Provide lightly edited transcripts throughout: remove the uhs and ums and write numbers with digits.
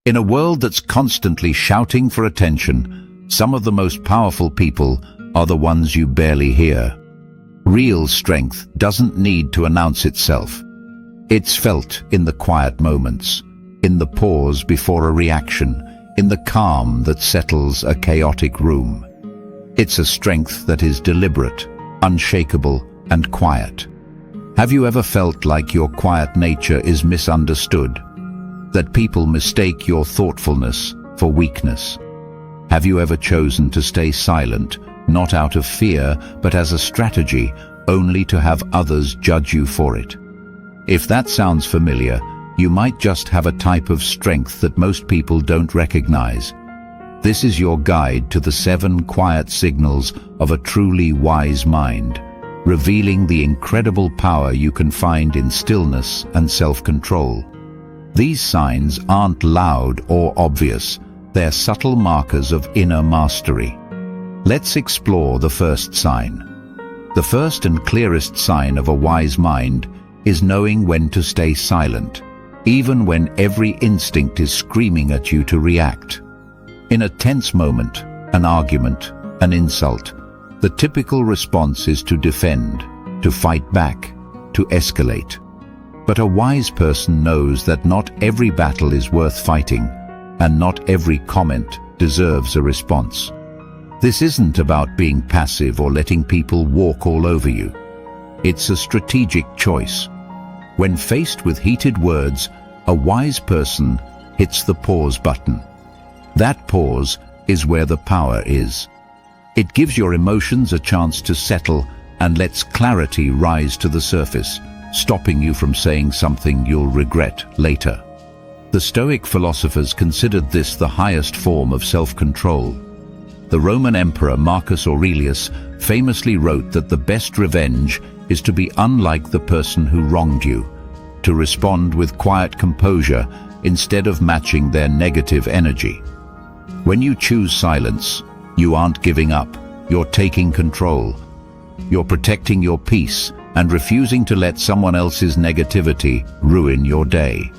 In a world that's constantly shouting for attention, some of the most powerful people are the ones you barely hear. Real strength doesn't need to announce itself. It's felt in the quiet moments, in the pause before a reaction, in the calm that settles a chaotic room. It's a strength that is deliberate, unshakable, and quiet. Have you ever felt like your quiet nature is misunderstood? That people mistake your thoughtfulness for weakness? Have you ever chosen to stay silent, not out of fear, but as a strategy, only to have others judge you for it? If that sounds familiar, you might just have a type of strength that most people don't recognize. This is your guide to the 7 quiet signals of a truly wise mind, revealing the incredible power you can find in stillness and self-control. These signs aren't loud or obvious, they're subtle markers of inner mastery. Let's explore the first sign. The first and clearest sign of a wise mind is knowing when to stay silent, even when every instinct is screaming at you to react. In a tense moment, an argument, an insult, the typical response is to defend, to fight back, to escalate. But a wise person knows that not every battle is worth fighting, and not every comment deserves a response. This isn't about being passive or letting people walk all over you. It's a strategic choice. When faced with heated words, a wise person hits the pause button. That pause is where the power is. It gives your emotions a chance to settle and lets clarity rise to the surface, stopping you from saying something you'll regret later. The Stoic philosophers considered this the highest form of self-control. The Roman Emperor Marcus Aurelius famously wrote that the best revenge is to be unlike the person who wronged you, to respond with quiet composure instead of matching their negative energy. When you choose silence, you aren't giving up, you're taking control. You're protecting your peace and refusing to let someone else's negativity ruin your day.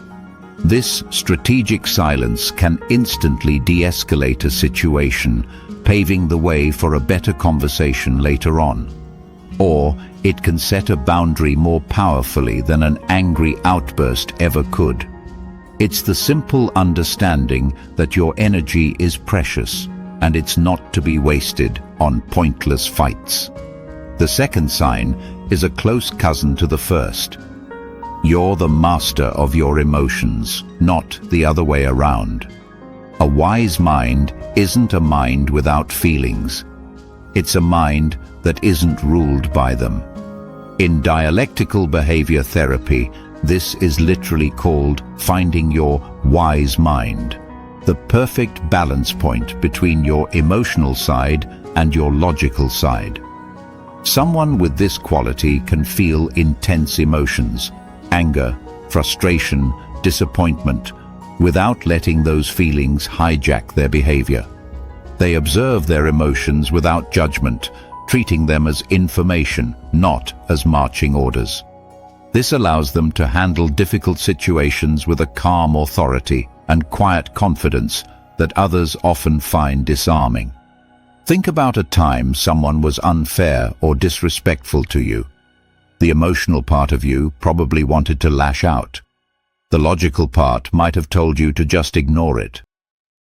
This strategic silence can instantly de-escalate a situation, paving the way for a better conversation later on. Or it can set a boundary more powerfully than an angry outburst ever could. It's the simple understanding that your energy is precious and it's not to be wasted on pointless fights. The second sign is a close cousin to the first. You're the master of your emotions, not the other way around. A wise mind isn't a mind without feelings. It's a mind that isn't ruled by them. In dialectical behavior therapy, this is literally called finding your wise mind, the perfect balance point between your emotional side and your logical side. Someone with this quality can feel intense emotions, anger, frustration, disappointment, without letting those feelings hijack their behavior. They observe their emotions without judgment, treating them as information, not as marching orders. This allows them to handle difficult situations with a calm authority and quiet confidence that others often find disarming. Think about a time someone was unfair or disrespectful to you. The emotional part of you probably wanted to lash out. The logical part might have told you to just ignore it.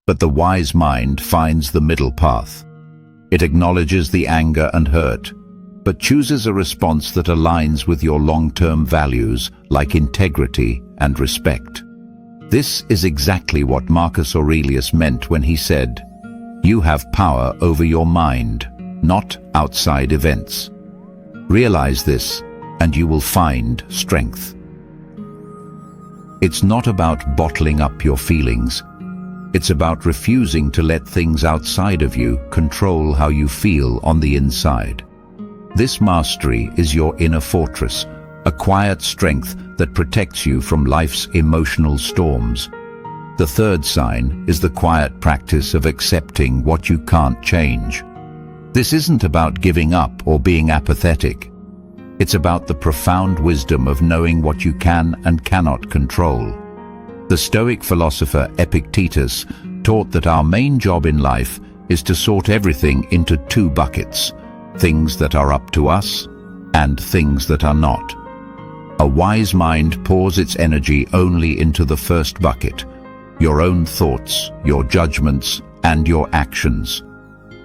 But the wise mind finds the middle path. It acknowledges the anger and hurt, but chooses a response that aligns with your long-term values like integrity and respect. This is exactly what Marcus Aurelius meant when he said, "You have power over your mind, not outside events." Realize this, and you will find strength. It's not about bottling up your feelings. It's about refusing to let things outside of you control how you feel on the inside. This mastery is your inner fortress, a quiet strength that protects you from life's emotional storms. The third sign is the quiet practice of accepting what you can't change. This isn't about giving up or being apathetic. It's about the profound wisdom of knowing what you can and cannot control. The Stoic philosopher Epictetus taught that our main job in life is to sort everything into two buckets: things that are up to us and things that are not. A wise mind pours its energy only into the first bucket: your own thoughts, your judgments, and your actions.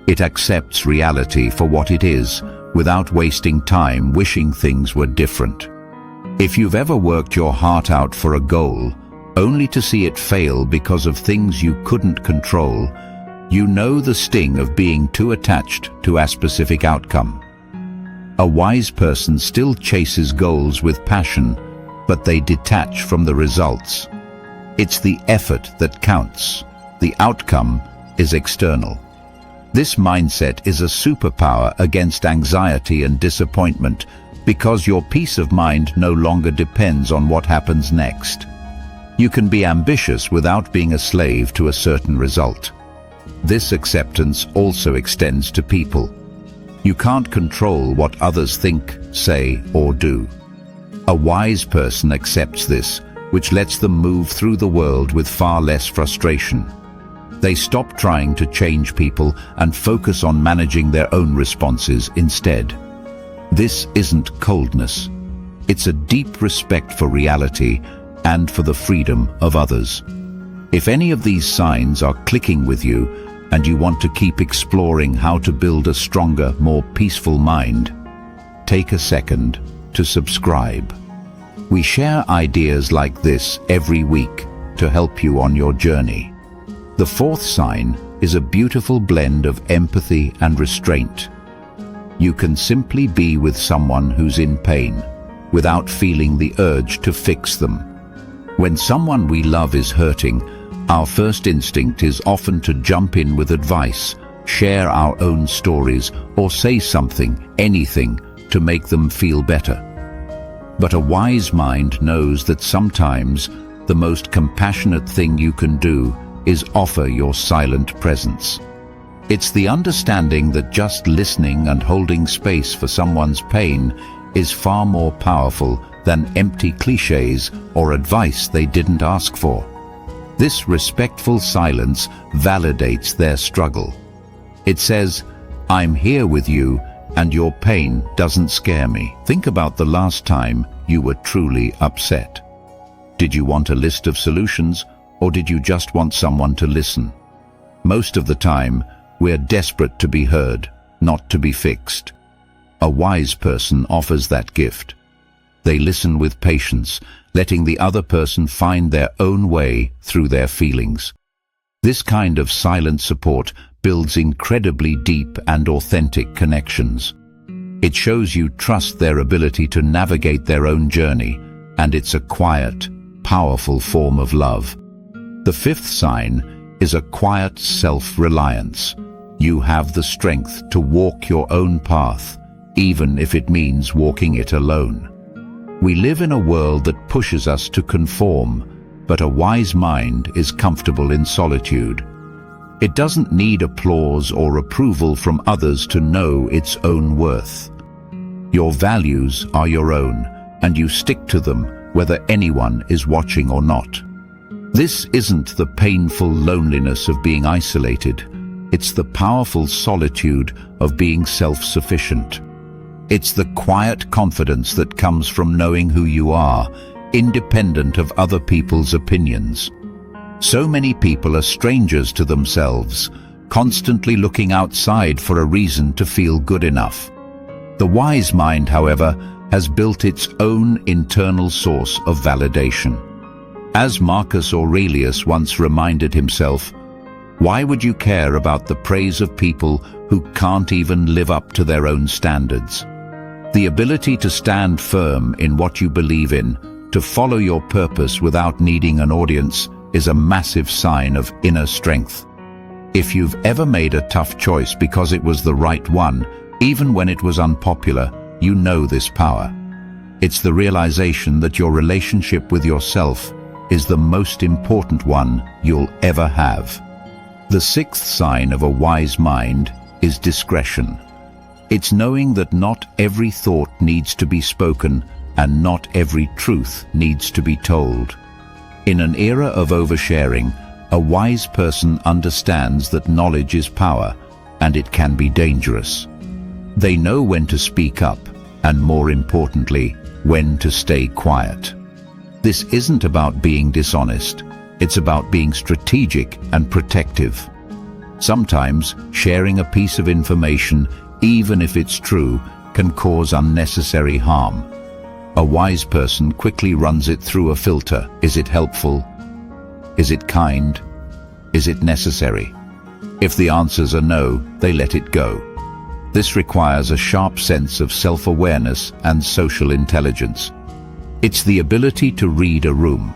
It accepts reality for what it is, without wasting time wishing things were different. If you've ever worked your heart out for a goal, only to see it fail because of things you couldn't control, you know the sting of being too attached to a specific outcome. A wise person still chases goals with passion, but they detach from the results. It's the effort that counts. The outcome is external. This mindset is a superpower against anxiety and disappointment, because your peace of mind no longer depends on what happens next. You can be ambitious without being a slave to a certain result. This acceptance also extends to people. You can't control what others think, say, or do. A wise person accepts this, which lets them move through the world with far less frustration. They stop trying to change people and focus on managing their own responses instead. This isn't coldness. It's a deep respect for reality and for the freedom of others. If any of these signs are clicking with you, and you want to keep exploring how to build a stronger, more peaceful mind, take a second to subscribe. We share ideas like this every week to help you on your journey. The fourth sign is a beautiful blend of empathy and restraint. You can simply be with someone who's in pain without feeling the urge to fix them. When someone we love is hurting, our first instinct is often to jump in with advice, share our own stories, or say something, anything, to make them feel better. But a wise mind knows that sometimes the most compassionate thing you can do is offer your silent presence. It's the understanding that just listening and holding space for someone's pain is far more powerful than empty cliches or advice they didn't ask for. This respectful silence validates their struggle. It says, "I'm here with you, and your pain doesn't scare me." Think about the last time you were truly upset. Did you want a list of solutions, or did you just want someone to listen? Most of the time, we're desperate to be heard, not to be fixed. A wise person offers that gift. They listen with patience, letting the other person find their own way through their feelings. This kind of silent support builds incredibly deep and authentic connections. It shows you trust their ability to navigate their own journey, and it's a quiet, powerful form of love. The fifth sign is a quiet self-reliance. You have the strength to walk your own path, even if it means walking it alone. We live in a world that pushes us to conform, but a wise mind is comfortable in solitude. It doesn't need applause or approval from others to know its own worth. Your values are your own, and you stick to them whether anyone is watching or not. This isn't the painful loneliness of being isolated. It's the powerful solitude of being self-sufficient. It's the quiet confidence that comes from knowing who you are, independent of other people's opinions. So many people are strangers to themselves, constantly looking outside for a reason to feel good enough. The wise mind, however, has built its own internal source of validation. As Marcus Aurelius once reminded himself, "Why would you care about the praise of people who can't even live up to their own standards?" The ability to stand firm in what you believe in, to follow your purpose without needing an audience, is a massive sign of inner strength. If you've ever made a tough choice because it was the right one, even when it was unpopular, you know this power. It's the realization that your relationship with yourself is the most important one you'll ever have. The sixth sign of a wise mind is discretion. It's knowing that not every thought needs to be spoken and not every truth needs to be told. In an era of oversharing, a wise person understands that knowledge is power, and it can be dangerous. They know when to speak up, and more importantly, when to stay quiet. This isn't about being dishonest. It's about being strategic and protective. Sometimes, sharing a piece of information, even if it's true, can cause unnecessary harm. A wise person quickly runs it through a filter. Is it helpful? Is it kind? Is it necessary? If the answers are no, they let it go. This requires a sharp sense of self-awareness and social intelligence. It's the ability to read a room.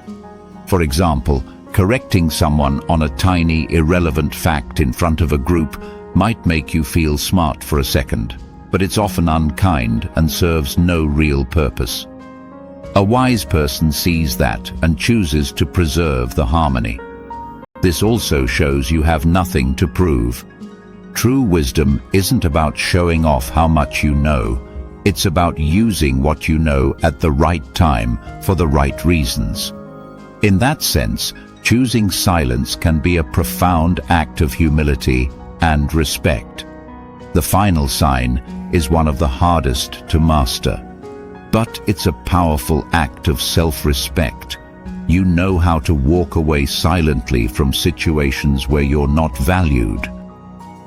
For example, correcting someone on a tiny, irrelevant fact in front of a group might make you feel smart for a second, but it's often unkind and serves no real purpose. A wise person sees that and chooses to preserve the harmony. This also shows you have nothing to prove. True wisdom isn't about showing off how much you know. It's about using what you know at the right time for the right reasons. In that sense, choosing silence can be a profound act of humility and respect. The final sign is one of the hardest to master, but it's a powerful act of self-respect. You know how to walk away silently from situations where you're not valued.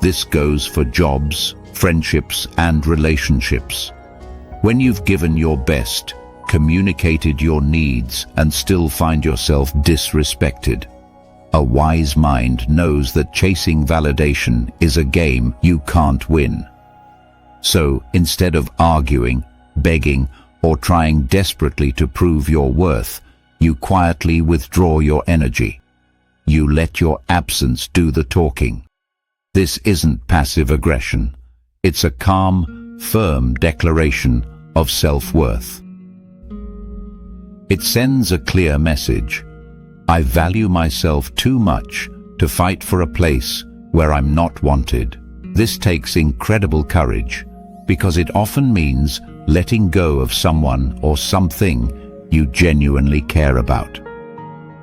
This goes for jobs, friendships, and relationships. When you've given your best, communicated your needs, and still find yourself disrespected, a wise mind knows that chasing validation is a game you can't win. So, instead of arguing, begging, or trying desperately to prove your worth, you quietly withdraw your energy. You let your absence do the talking. This isn't passive aggression. It's a calm, firm declaration of self-worth. It sends a clear message. I value myself too much to fight for a place where I'm not wanted. This takes incredible courage, because it often means letting go of someone or something you genuinely care about.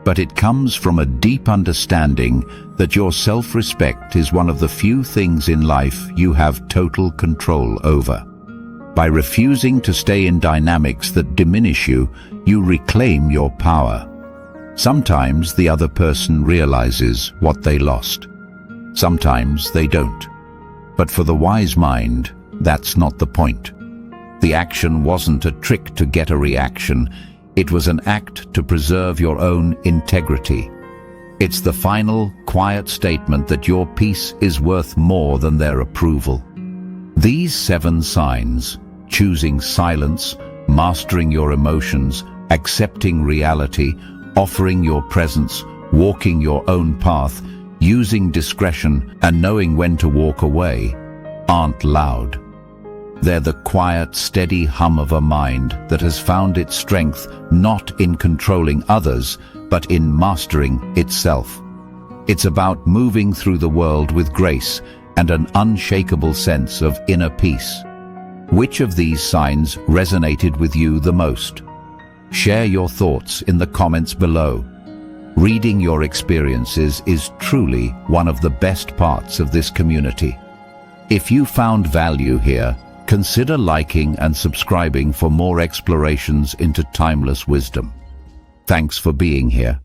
But it comes from a deep understanding that your self-respect is one of the few things in life you have total control over. By refusing to stay in dynamics that diminish you, you reclaim your power. Sometimes the other person realizes what they lost. Sometimes they don't. But for the wise mind, that's not the point. The action wasn't a trick to get a reaction. It was an act to preserve your own integrity. It's the final, quiet statement that your peace is worth more than their approval. These 7 signs, choosing silence, mastering your emotions, accepting reality, offering your presence, walking your own path, using discretion, and knowing when to walk away, aren't loud. They're the quiet, steady hum of a mind that has found its strength not in controlling others, but in mastering itself. It's about moving through the world with grace and an unshakable sense of inner peace. Which of these signs resonated with you the most? Share your thoughts in the comments below. Reading your experiences is truly one of the best parts of this community. If you found value here, consider liking and subscribing for more explorations into timeless wisdom. Thanks for being here.